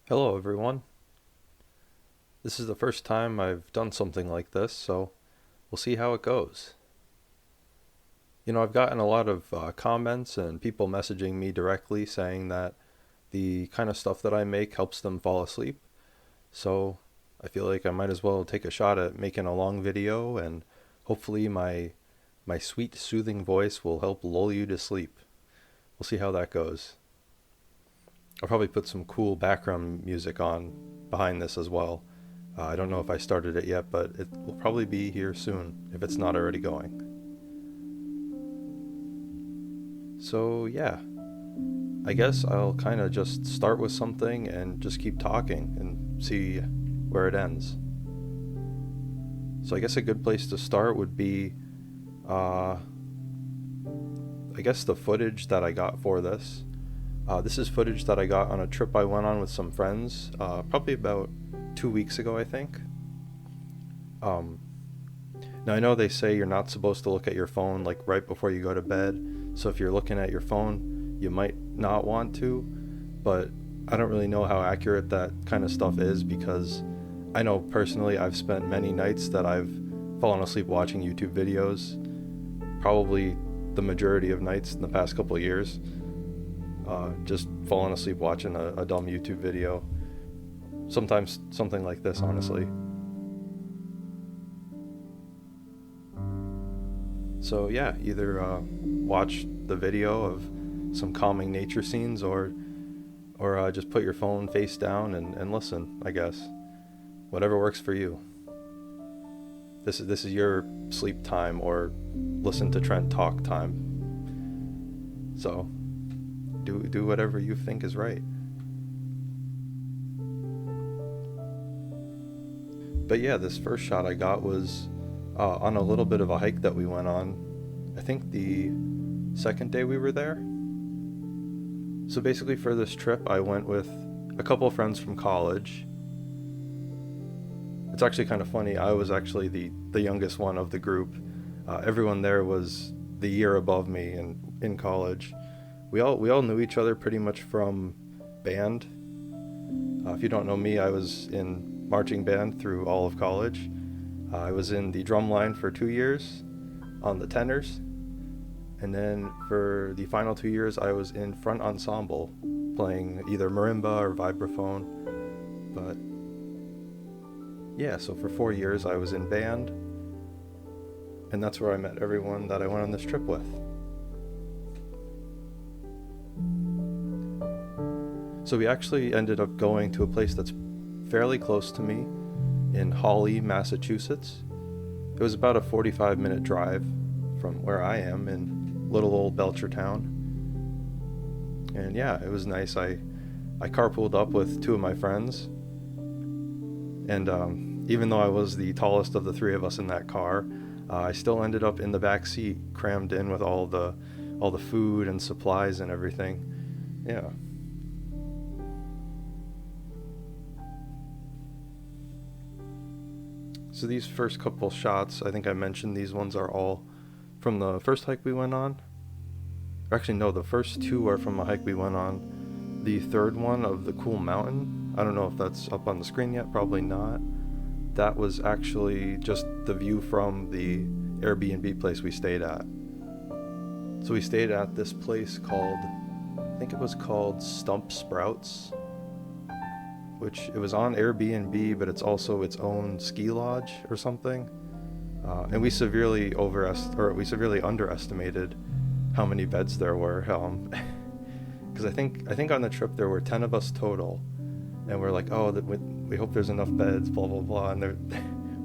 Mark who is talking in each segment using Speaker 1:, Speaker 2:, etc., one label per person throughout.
Speaker 1: Hello, everyone. This is the first time I've done something like this, so we'll see how it goes. I've gotten a lot of comments and people messaging me directly saying that the kind of stuff that I make helps them fall asleep. So I feel like I might as well take a shot at making a long video, and hopefully my sweet, soothing voice will help lull you to sleep. We'll see how that goes. I'll probably put some cool background music on behind this as well. I don't know if I started it yet, but it will probably be here soon if it's not already going. So, yeah, I guess I'll kind of just start with something and just keep talking and see where it ends. So, I guess a good place to start would be, uh, I guess, the footage that I got for this. This is footage that I got on a trip I went on with some friends, probably about 2 weeks ago, I think. Um, Now, I know they say you're not supposed to look at your phone like right before you go to bed, so if you're looking at your phone, you might not want to, but I don't really know how accurate that kind of stuff is because I know personally I've spent many nights that I've fallen asleep watching YouTube videos, probably the majority of nights in the past couple of years, just falling asleep watching a dumb YouTube video. Sometimes something like this, honestly. So yeah, either watch the video of some calming nature scenes, or just put your phone face down and listen. I guess whatever works for you. This is your sleep time or listen to Trent talk time. So do whatever you think is right. But yeah, this first shot I got was on a little bit of a hike that we went on. I think the second day we were there. So basically, for this trip, I went with a couple of friends from college. It's actually kind of funny. I was actually the youngest one of the group. Everyone there was the year above me in college. We all knew each other pretty much from band. If you don't know me, I was in marching band through all of college. I was in the drum line for 2 years on the tenors, and then for the final 2 years, I was in front ensemble playing either marimba or vibraphone. But yeah, so for 4 years, I was in band, and that's where I met everyone that I went on this trip with. So we actually ended up going to a place that's fairly close to me in Hawley, Massachusetts. It was about a 45-minute drive from where I am in little old Belchertown. And yeah, it was nice. I carpooled up with two of my friends. And even though I was the tallest of the three of us in that car, I still ended up in the back seat, crammed in with all the food and supplies and everything. Yeah. So these first couple shots, I think I mentioned these ones are all from the first hike we went on. Actually, no, the first two are from a hike we went on. The third one of the cool mountain, I don't know if that's up on the screen yet, probably not. That was actually just the view from the Airbnb place we stayed at. So we stayed at this place called, I think it was called Stump Sprouts, which it was on Airbnb, but it's also its own ski lodge or something. And we severely underestimated how many beds there were. Because I think on the trip there were 10 of us total, and we're like, oh, we hope there's enough beds, blah blah blah. And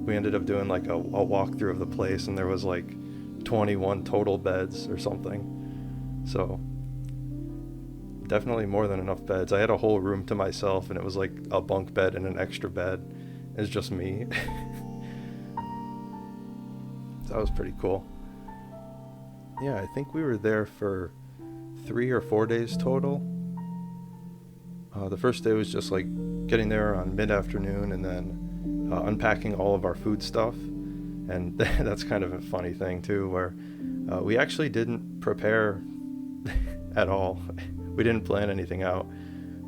Speaker 1: we ended up doing like a walkthrough of the place, and there was like 21 total beds or something. So definitely more than enough beds. I had a whole room to myself, and it was like a bunk bed and an extra bed. It's just me. So that was pretty cool. Yeah, I think we were there for 3 or 4 days total. The first day was just like getting there on mid-afternoon and then unpacking all of our food stuff. And that's kind of a funny thing too, where we actually didn't prepare at all. We didn't plan anything out.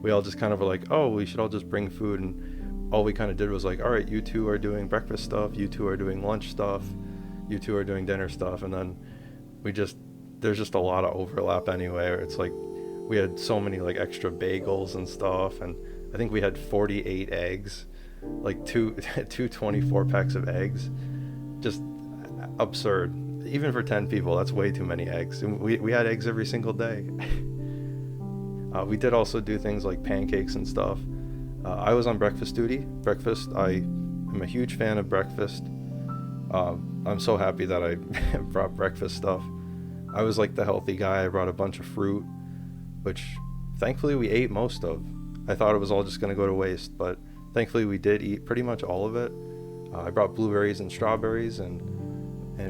Speaker 1: we all just kind of were like, oh, we should all just bring food, and all we kind of did was like, all right, you two are doing breakfast stuff, you two are doing lunch stuff, you two are doing dinner stuff, and then there's just a lot of overlap anyway. It's like we had so many like extra bagels and stuff, and I think we had 48 eggs, like two 24 packs of eggs. Just absurd. Even for 10 people, that's way too many eggs. And we had eggs every single day. We did also do things like pancakes and stuff. I was on breakfast duty. I am a huge fan of breakfast. I'm so happy that I brought breakfast stuff. I was like the healthy guy. I brought a bunch of fruit, which thankfully we ate most of. I thought it was all just going to go to waste, but thankfully we did eat pretty much all of it. I brought blueberries and strawberries, and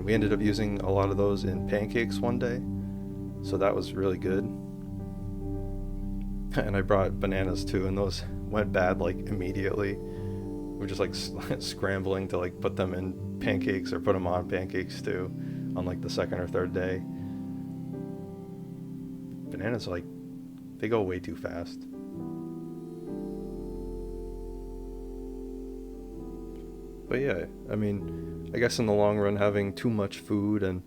Speaker 1: we ended up using a lot of those in pancakes one day, so that was really good. And I brought bananas too, and those went bad like immediately. We're just like scrambling to like put them in pancakes or put them on pancakes too on like the second or third day. Bananas, like, they go way too fast. But yeah, I mean, I guess in the long run, having too much food and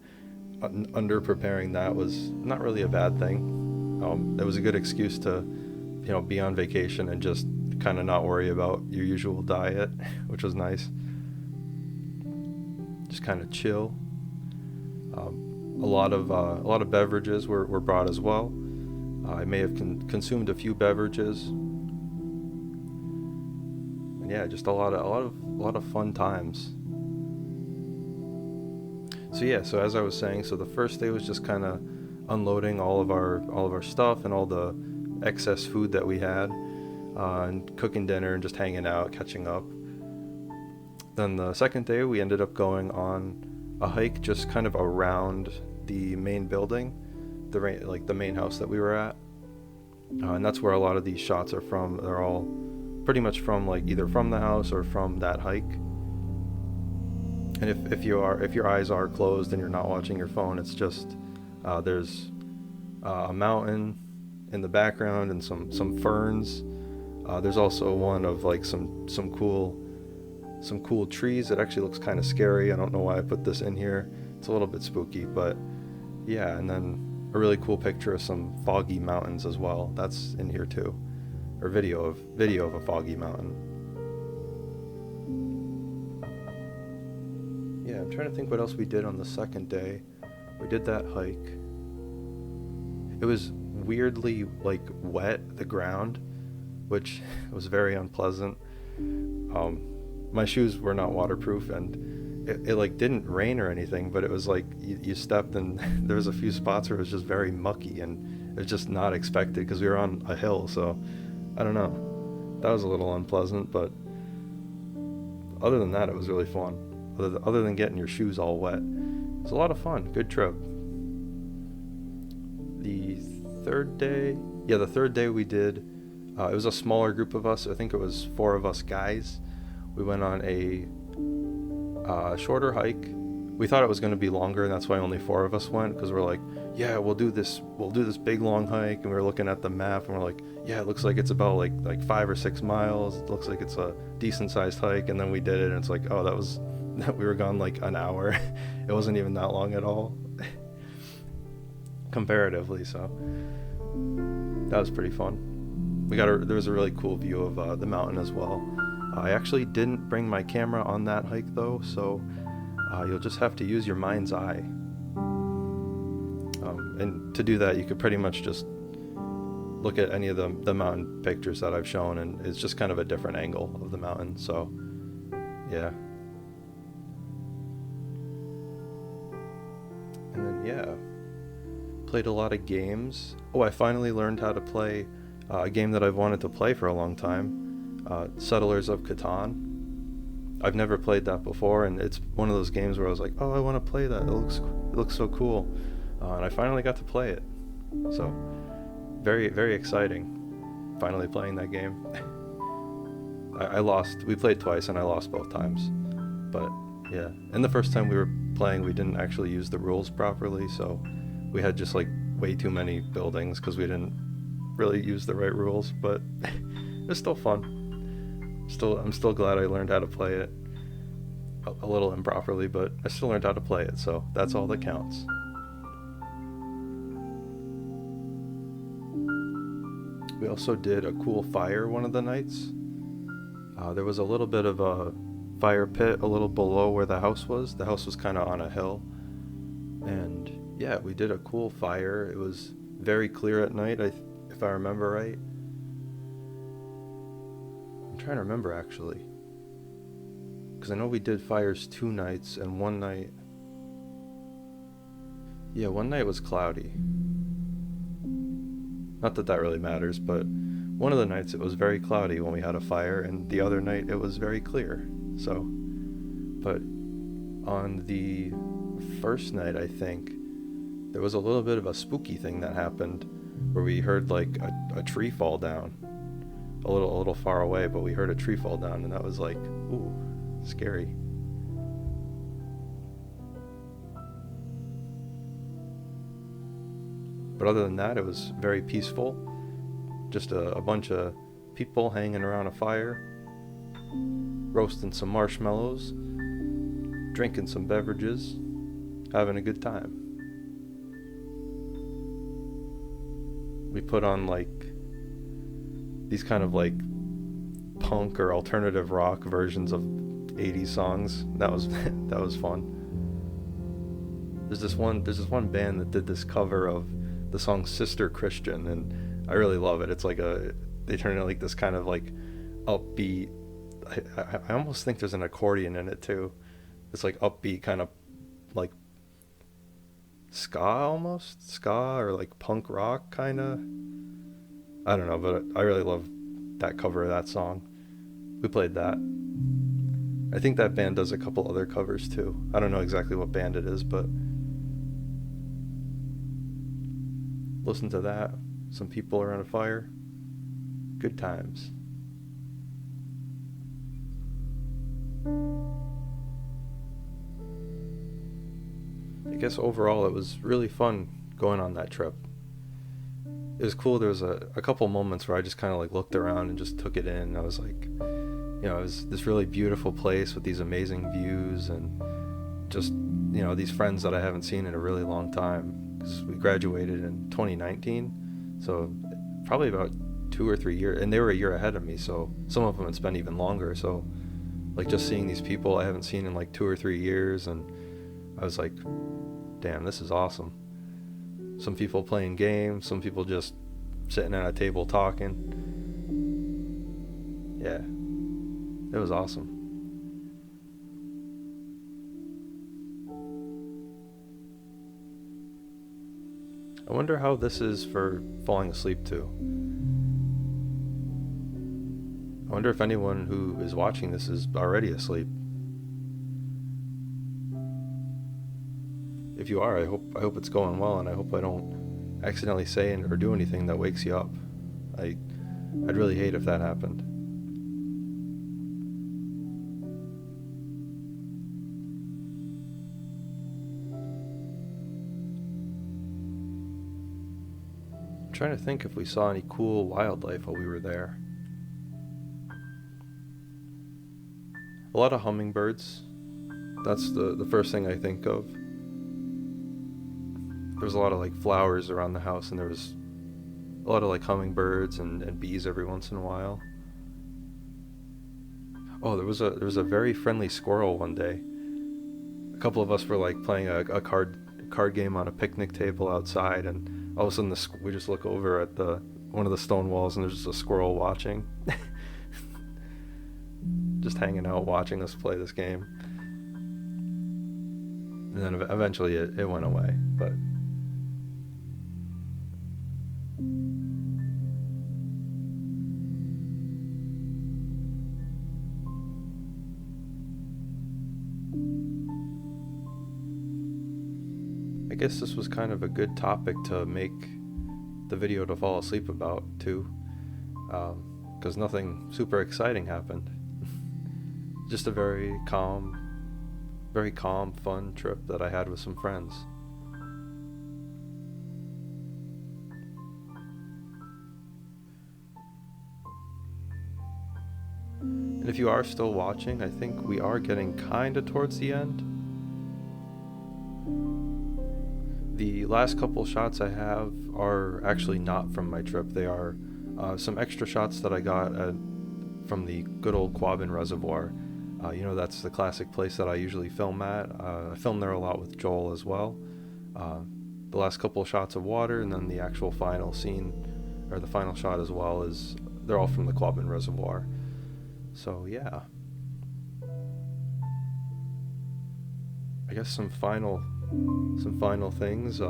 Speaker 1: under preparing that was not really a bad thing. It was a good excuse to, be on vacation and just kind of not worry about your usual diet, which was nice. Just kind of chill. A lot of beverages were brought as well. I may have consumed a few beverages. And yeah, just a lot of fun times. So as I was saying, so the first day was just kind of unloading all of our stuff and all the excess food that we had, and cooking dinner and just hanging out, catching up. Then the second day we ended up going on a hike just kind of around the main building, the main house that we were at, and that's where a lot of these shots are from. They're all pretty much from like either from the house or from that hike. And if your eyes are closed and you're not watching your phone, it's just there's a mountain in the background and some ferns. There's also one of like some cool trees. It actually looks kind of scary. I don't know why I put this in here. It's a little bit spooky, but yeah. And then a really cool picture of some foggy mountains as well. That's in here too, or video of a foggy mountain. Yeah, I'm trying to think what else we did on the second day. We did that hike. It was weirdly like wet, the ground, which was very unpleasant. My shoes were not waterproof, and it like didn't rain or anything, but it was like you stepped and there was a few spots where it was just very mucky, and it was just not expected because we were on a hill. So I don't know, that was a little unpleasant, but other than that, it was really fun. Other than getting your shoes all wet, it was a lot of fun. Good trip. The third day we did, it was a smaller group of us. I think it was 4 of us guys. We went on a shorter hike. We thought it was going to be longer, and that's why only 4 of us went, because we're like, yeah, we'll do this big long hike. And we were looking at the map, and we're like, yeah, it looks like it's about like 5 or 6 miles. It looks like it's a decent sized hike. And then we did it, and it's like, oh, we were gone like an hour. It wasn't even that long at all, comparatively. So that was pretty fun. There was a really cool view of the mountain as well. I actually didn't bring my camera on that hike though, so you'll just have to use your mind's eye. And to do that, you could pretty much just look at any of the mountain pictures that I've shown, and it's just kind of a different angle of the mountain. So yeah. And then yeah, played a lot of games. Oh, I finally learned how to play a game that I've wanted to play for a long time. Settlers of Catan. I've never played that before, and it's one of those games where I was like, oh, I want to play that. It looks so cool. And I finally got to play it. So very, very exciting. Finally playing that game. I lost. We played twice, and I lost both times. But yeah, and the first time we were playing, we didn't actually use the rules properly, so we had just like way too many buildings because we didn't really use the right rules, but it's still fun. I'm still glad I learned how to play it. A little improperly, but I still learned how to play it, so that's all that counts. We also did a cool fire one of the nights. There was a little bit of a fire pit a little below where the house was. The house was kind of on a hill. And yeah, we did a cool fire. It was very clear at night, if I remember right. I'm trying to remember actually. Because I know we did fires 2 nights, and one night... Yeah, one night was cloudy. Not that that really matters, but one of the nights it was very cloudy when we had a fire, and the other night it was very clear. So, but on the first night, I think, there was a little bit of a spooky thing that happened where we heard like a tree fall down. A little far away, but we heard a tree fall down, and that was like, ooh, scary. But other than that, it was very peaceful. Just a bunch of people hanging around a fire, roasting some marshmallows, drinking some beverages, having a good time. We put on like these kind of like punk or alternative rock versions of 80s songs. That was that was fun. There's this one band that did this cover of the song Sister Christian, and I really love it. It's like they turn it like this kind of like upbeat, I almost think there's an accordion in it too. It's like upbeat kind of like ska or like punk rock kind of. I don't know, but I really love that cover of that song. We played that. I think that band does a couple other covers too. I don't know exactly what band it is, but listen to that. Some people around a fire. Good times. I guess overall it was really fun going on that trip. It was cool. There was a couple moments where I just kind of like looked around and just took it in. I was like, it was this really beautiful place with these amazing views, and just, these friends that I haven't seen in a really long time, because we graduated in 2019, so probably about 2 or 3 years, and they were a year ahead of me, so some of them had spent even longer. So like just seeing these people I haven't seen in like 2 or 3 years, and I was like, damn, this is awesome. Some people playing games, some people just sitting at a table talking. Yeah, it was awesome. I wonder how this is for falling asleep too. I wonder if anyone who is watching this is already asleep. If you are, I hope it's going well, and I hope I don't accidentally say or do anything that wakes you up. I'd really hate if that happened. I'm trying to think if we saw any cool wildlife while we were there. A lot of hummingbirds. That's the first thing I think of. There was a lot of like flowers around the house, and there was a lot of like hummingbirds and bees every once in a while. Oh, there was a very friendly squirrel one day. A couple of us were like playing a card game on a picnic table outside, and all of a sudden we just look over at one of the stone walls, and there's just a squirrel watching. Just hanging out watching us play this game. And then eventually it went away, but I guess this was kind of a good topic to make the video to fall asleep about too, because nothing super exciting happened. Just a very calm, fun trip that I had with some friends. And if you are still watching, I think we are getting kind of towards the end. The last couple shots I have are actually not from my trip. They are some extra shots that I got from the good old Quabbin Reservoir. That's the classic place that I usually film at. I film there a lot with Joel as well. The last couple of shots of water, and then the actual final scene, or the final shot as well, they're all from the Quabbin Reservoir. So yeah, I guess some final things.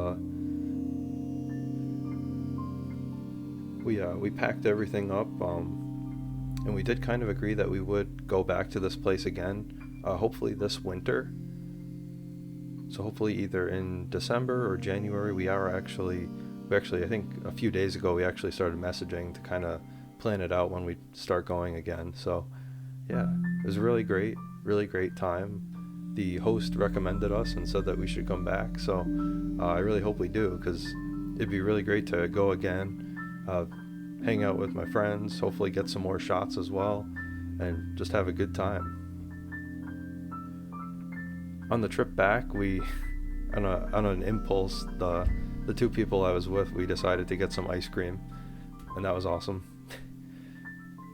Speaker 1: We packed everything up, and we did kind of agree that we would go back to this place again, hopefully this winter. So hopefully either in December or January. We actually, I think a few days ago, we actually started messaging to kind of plan it out when we start going again. So yeah, it was a really great time. The host recommended us and said that we should come back. So I really hope we do, because it'd be really great to go again, hang out with my friends, hopefully get some more shots as well, and just have a good time. On the trip back, we, on an impulse, the two people I was with, we decided to get some ice cream, and that was awesome.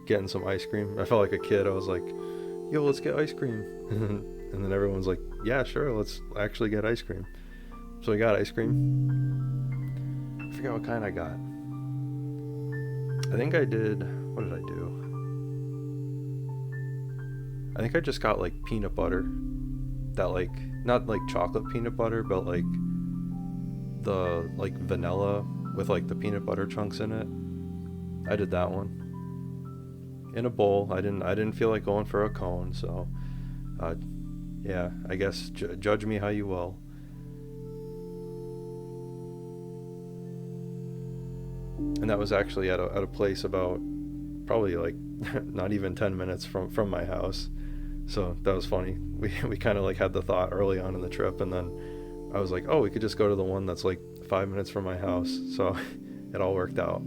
Speaker 1: Getting some ice cream, I felt like a kid. I was like, yo, let's get ice cream. And then everyone's like, yeah, sure, let's actually get ice cream. So we got ice cream. I forgot what kind I got. What did I do? I think I just got like peanut butter. That like, not like chocolate peanut butter, but like the like vanilla with like the peanut butter chunks in it. I did that one. In a bowl. I didn't feel like going for a cone, so yeah, I guess judge me how you will. And that was actually at a place about probably like not even 10 minutes from my house. So that was funny. We kind of like had the thought early on in the trip, and then I was like, oh, we could just go to the one that's like 5 minutes from my house. So it all worked out.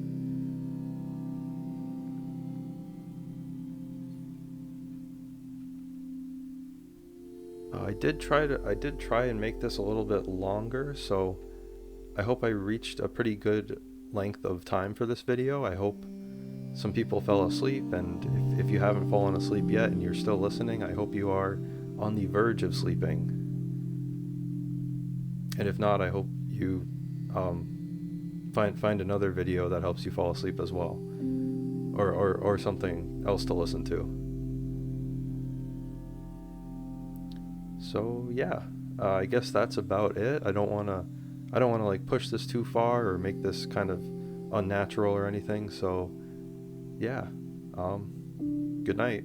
Speaker 1: I did try and make this a little bit longer, so I hope I reached a pretty good length of time for this video. I hope some people fell asleep, and if you haven't fallen asleep yet and you're still listening, I hope you are on the verge of sleeping. And if not, I hope you find another video that helps you fall asleep as well, or something else to listen to. So yeah, I guess that's about it. I don't want to like push this too far or make this kind of unnatural or anything. So yeah, good night.